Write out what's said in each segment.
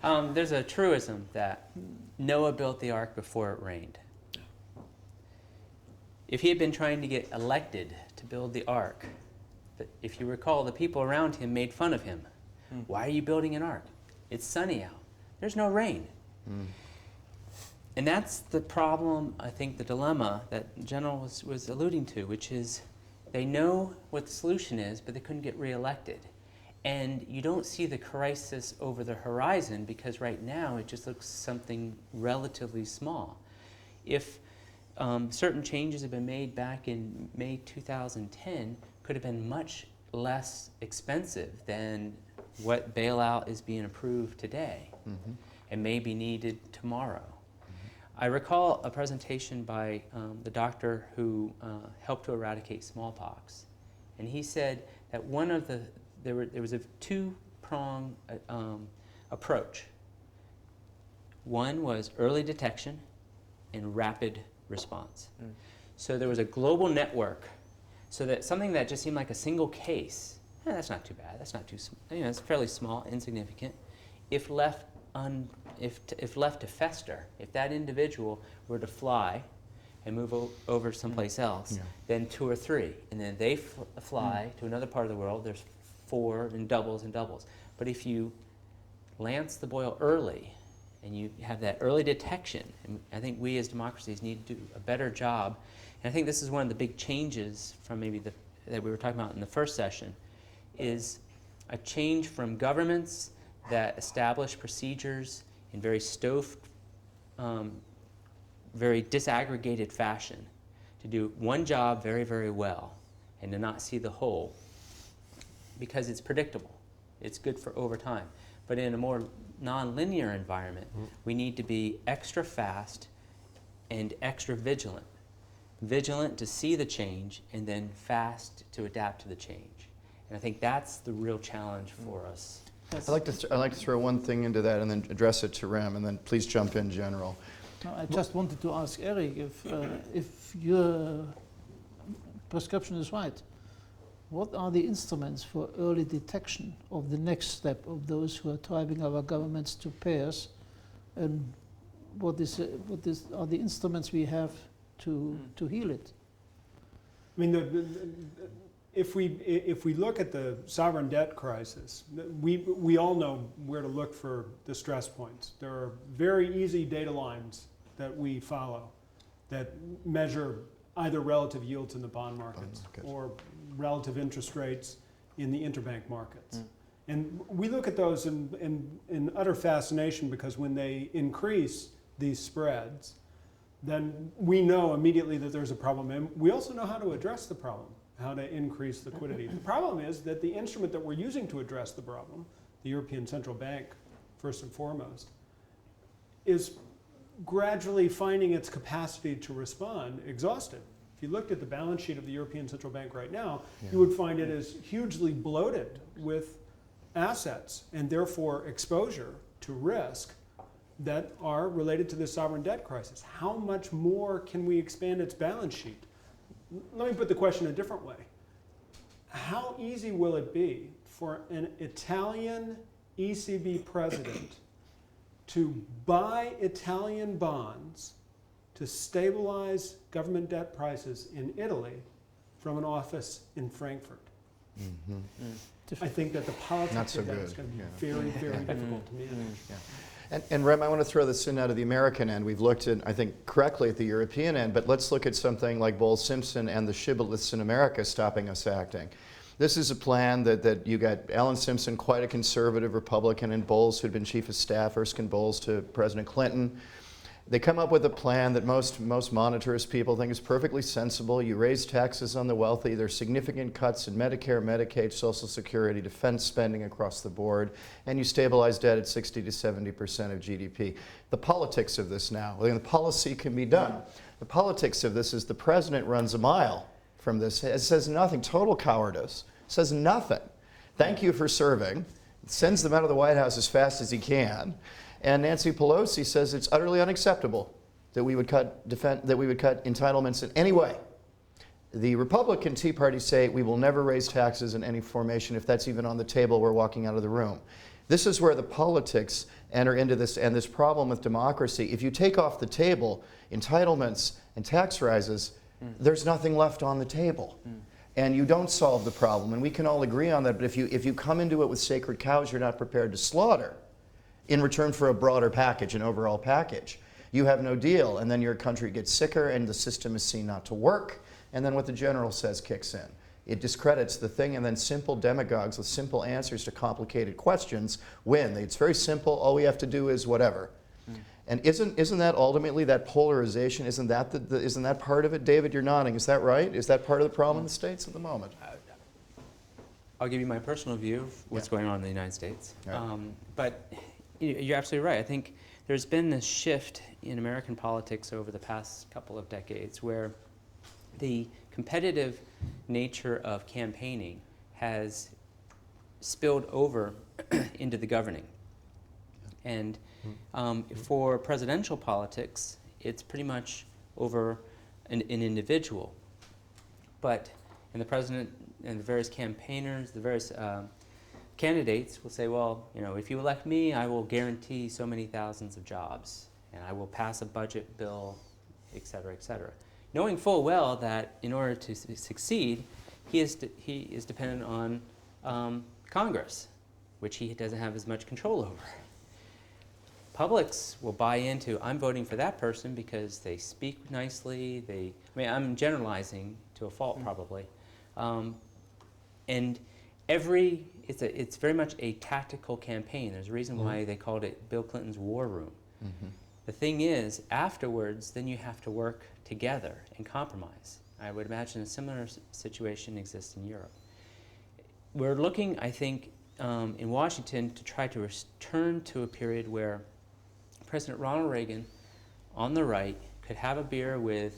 There's a truism that Noah built the ark before it rained. If he had been trying to get elected to build the ark, if you recall, the people around him made fun of him. Why are you building an ark? It's sunny out. There's no rain. And that's the problem, I think, the dilemma that the General was alluding to, which is they know what the solution is, but they couldn't get reelected. And you don't see the crisis over the horizon because right now it just looks something relatively small. If certain changes have been made back in May 2010, could have been much less expensive than what bailout is being approved today and may be needed tomorrow. I recall a presentation by the doctor who helped to eradicate smallpox, and he said that there was a two-pronged approach. One was early detection and rapid response. So there was a global network, so that something that just seemed like a single case, that's not too bad, that's not too, it's fairly small, insignificant. If left to fester, if that individual were to fly and move over someplace else, then 2 or 3, and then they fly to another part of the world, there's 4 and doubles and doubles. But if you lance the boil early and you have that early detection, and I think we as democracies need to do a better job, and I think this is one of the big changes from maybe that we were talking about in the first session, is a change from governments that establish procedures in very very disaggregated fashion to do one job very, very well and to not see the whole, because it's predictable. It's good for over time. But in a more non-linear environment, we need to be extra fast and extra vigilant. Vigilant to see the change and then fast to adapt to the change. And I think that's the real challenge for us. I'd like to throw one thing into that and then address it to Rem, and then please jump in, General. No, I just wanted to ask Erik if your prescription is right. What are the instruments for early detection of the next step of those who are driving our governments to pairs, and what are the instruments we have to heal it? I mean, if we look at the sovereign debt crisis, we all know where to look for the stress points. There are very easy data lines that we follow that measure either relative yields in the bond markets or relative interest rates in the interbank markets. And we look at those in utter fascination, because when they increase these spreads, then we know immediately that there's a problem. And we also know how to address the problem, how to increase liquidity. The problem is that the instrument that we're using to address the problem, the European Central Bank, first and foremost, is gradually finding its capacity to respond exhausted. If you looked at the balance sheet of the European Central Bank right now, you would find it as hugely bloated with assets and therefore exposure to risk that are related to the sovereign debt crisis. How much more can we expand its balance sheet? Let me put the question a different way. How easy will it be for an Italian ECB president to buy Italian bonds to stabilize government debt prices in Italy from an office in Frankfurt? I think that the politics of that is going to be very, very difficult to manage. And Rem, I want to throw this in now to the American end. We've looked at, I think, correctly at the European end, but let's look at something like Bowles-Simpson and the shibboleths in America stopping us acting. This is a plan that you got Alan Simpson, quite a conservative Republican, and Bowles, who'd been chief of staff, Erskine Bowles, to President Clinton. They come up with a plan that most monetarist people think is perfectly sensible. You raise taxes on the wealthy. There's significant cuts in Medicare, Medicaid, Social Security, defense spending across the board, and you stabilize debt at 60 to 70% of GDP. The politics of this now, the policy can be done. The politics of this is the president runs a mile from this. It says nothing, total cowardice, says nothing. Thank you for serving. Sends them out of the White House as fast as he can. And Nancy Pelosi says it's utterly unacceptable that we would cut entitlements in any way. The Republican Tea Party say we will never raise taxes in any formation. If that's even on the table, we're walking out of the room. This is where the politics enter into this, and this problem with democracy. If you take off the table entitlements and tax rises, there's nothing left on the table. And you don't solve the problem, and we can all agree on that, but if you come into it with sacred cows you're not prepared to slaughter in return for a broader package, an overall package, you have no deal, and then your country gets sicker and the system is seen not to work, and then what the general says kicks in. It discredits the thing, and then simple demagogues with simple answers to complicated questions win. It's very simple, all we have to do is whatever. And isn't that ultimately that polarization, isn't that part of it? David, you're nodding, is that right? Is that part of the problem in the States at the moment? I'll give you my personal view of what's going on in the United States. Right. But you're absolutely right. I think there's been this shift in American politics over the past couple of decades where the competitive nature of campaigning has spilled over into the governing. And for presidential politics, it's pretty much over an individual. But and the president and the various campaigners, the various candidates will say, well, you know, if you elect me, I will guarantee so many thousands of jobs, and I will pass a budget bill, et cetera, knowing full well that in order to succeed, he is dependent on Congress, which he doesn't have as much control over. Publics will buy into, I'm voting for that person because they speak nicely, I'm generalizing to a fault probably. And it's very much a tactical campaign. There's a reason why they called it Bill Clinton's war room. The thing is, afterwards, then you have to work together and compromise. I would imagine a similar situation exists in Europe. We're looking, I think, in Washington to try to return to a period where President Ronald Reagan, on the right, could have a beer with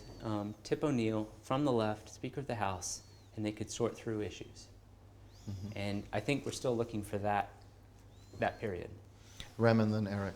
Tip O'Neill from the left, Speaker of the House, and they could sort through issues. And I think we're still looking for that period. Rem and then Erik.